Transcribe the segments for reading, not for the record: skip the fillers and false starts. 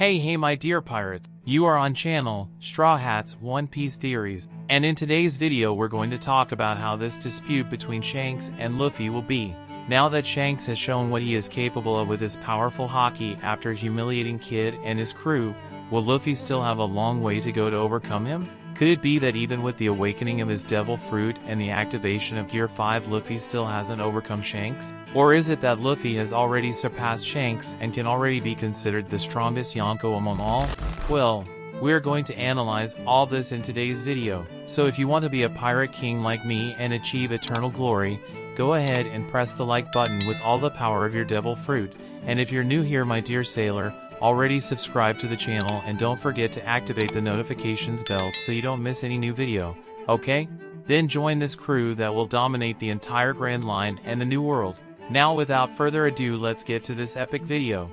Hey my dear pirates, you are on channel Straw Hat's One Piece Theories, and in today's video we're going to talk about how this dispute between Shanks and Luffy will be. Now that Shanks has shown what he is capable of with his powerful haki after humiliating Kid and his crew, will Luffy still have a long way to go to overcome him? Could it be that even with the awakening of his devil fruit and the activation of Gear 5 Luffy still hasn't overcome Shanks? Or is it that Luffy has already surpassed Shanks and can already be considered the strongest Yonko among all? Well, we're going to analyze all this in today's video, so if you want to be a pirate king like me and achieve eternal glory, go ahead and press the like button with all the power of your devil fruit, and if you're new here my dear sailor, already subscribe to the channel and don't forget to activate the notifications bell so you don't miss any new video, okay? Then join this crew that will dominate the entire Grand Line and the New World. Now without further ado, let's get to this epic video.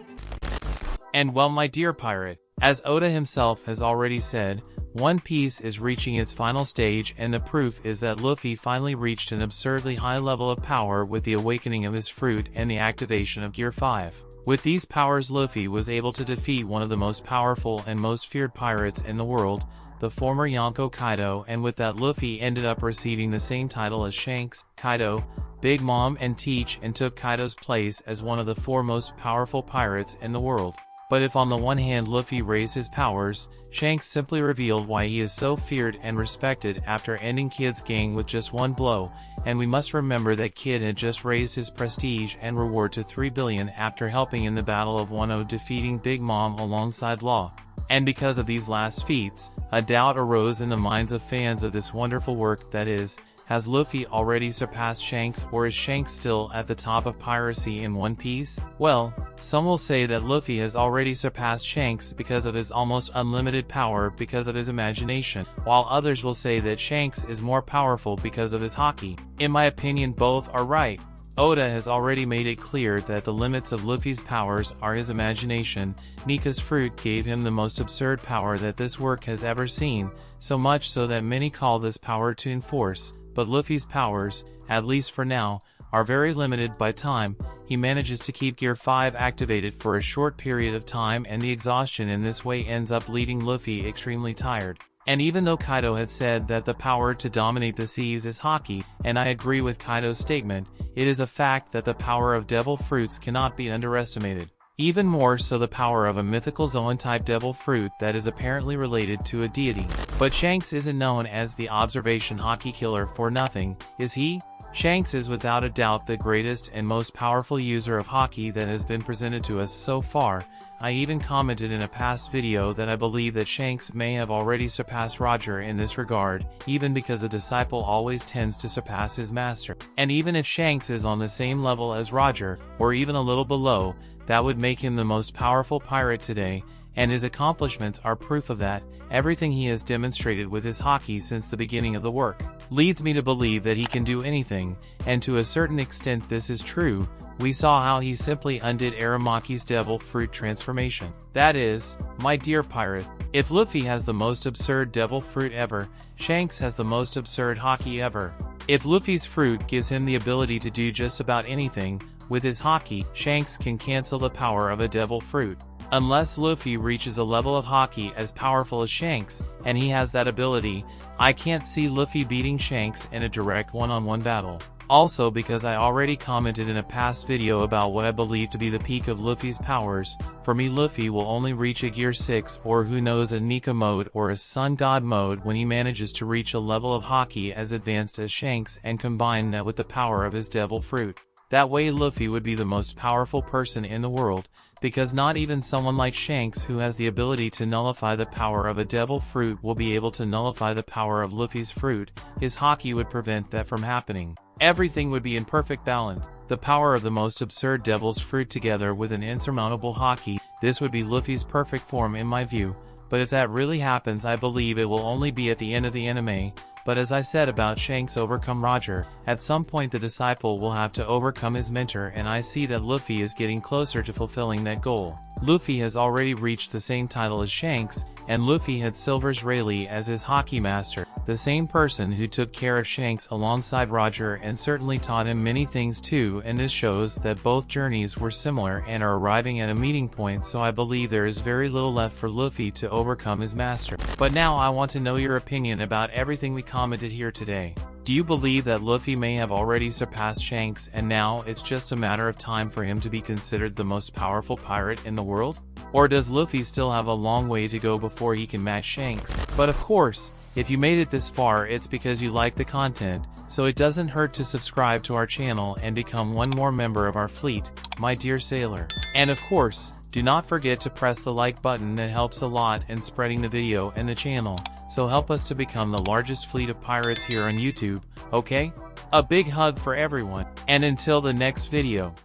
And well my dear pirate, as Oda himself has already said, One Piece is reaching its final stage, and the proof is that Luffy finally reached an absurdly high level of power with the awakening of his fruit and the activation of Gear 5. With these powers Luffy was able to defeat one of the most powerful and most feared pirates in the world, the former Yonko Kaido, and with that Luffy ended up receiving the same title as Shanks, Kaido, Big Mom and Teach, and took Kaido's place as one of the four most powerful pirates in the world. But if on the one hand Luffy raised his powers, Shanks simply revealed why he is so feared and respected after ending Kid's gang with just one blow, and we must remember that Kid had just raised his prestige and reward to 3 billion after helping in the Battle of Wano defeating Big Mom alongside Law. And because of these last feats, a doubt arose in the minds of fans of this wonderful work, that is, has Luffy already surpassed Shanks, or is Shanks still at the top of piracy in One Piece? Well, some will say that Luffy has already surpassed Shanks because of his almost unlimited power because of his imagination, while others will say that Shanks is more powerful because of his haki. In my opinion, both are right. Oda has already made it clear that the limits of Luffy's powers are his imagination. Nika's fruit gave him the most absurd power that this work has ever seen, so much so that many call this power to enforce. But Luffy's powers, at least for now, are very limited by time. He manages to keep Gear 5 activated for a short period of time, and the exhaustion in this way ends up leaving Luffy extremely tired. And even though Kaido had said that the power to dominate the seas is haki, and I agree with Kaido's statement, it is a fact that the power of devil fruits cannot be underestimated. Even more so the power of a mythical Zoan-type devil fruit that is apparently related to a deity. But Shanks isn't known as the observation haki killer for nothing, is he? Shanks is without a doubt the greatest and most powerful user of haki that has been presented to us so far. I even commented in a past video that I believe that Shanks may have already surpassed Roger in this regard, even because a disciple always tends to surpass his master. And even if Shanks is on the same level as Roger, or even a little below, that would make him the most powerful pirate today, and his accomplishments are proof of that. Everything he has demonstrated with his haki since the beginning of the work leads me to believe that he can do anything, and to a certain extent this is true. We saw how he simply undid Aramaki's devil fruit transformation. That is, my dear pirate, if Luffy has the most absurd devil fruit ever, Shanks has the most absurd haki ever. If Luffy's fruit gives him the ability to do just about anything, with his haki, Shanks can cancel the power of a devil fruit. Unless Luffy reaches a level of haki as powerful as Shanks, and he has that ability, I can't see Luffy beating Shanks in a direct one-on-one battle. Also, because I already commented in a past video about what I believe to be the peak of Luffy's powers, for me Luffy will only reach a Gear 6 or who knows a Nika mode or a Sun God mode when he manages to reach a level of haki as advanced as Shanks and combine that with the power of his devil fruit. That way Luffy would be the most powerful person in the world, because not even someone like Shanks who has the ability to nullify the power of a devil fruit will be able to nullify the power of Luffy's fruit. His haki would prevent that from happening. Everything would be in perfect balance. The power of the most absurd devil's fruit together with an insurmountable haki, this would be Luffy's perfect form in my view. But if that really happens, I believe it will only be at the end of the anime. But as I said about Shanks overcome Roger, at some point the disciple will have to overcome his mentor, and I see that Luffy is getting closer to fulfilling that goal. Luffy has already reached the same title as Shanks, and Luffy had Silver's Rayleigh as his haki master. the same person who took care of Shanks alongside Roger and certainly taught him many things too, and this shows that both journeys were similar and are arriving at a meeting point, so I believe there is very little left for Luffy to overcome his master. But now I want to know your opinion about everything we commented here today. Do you believe that Luffy may have already surpassed Shanks and now it's just a matter of time for him to be considered the most powerful pirate in the world? Or does Luffy still have a long way to go before he can match Shanks? But of course, if you made it this far, it's because you like the content, so it doesn't hurt to subscribe to our channel and become one more member of our fleet, my dear sailor. And of course, do not forget to press the like button, that helps a lot in spreading the video and the channel, so help us to become the largest fleet of pirates here on YouTube, okay? A big hug for everyone, and until the next video.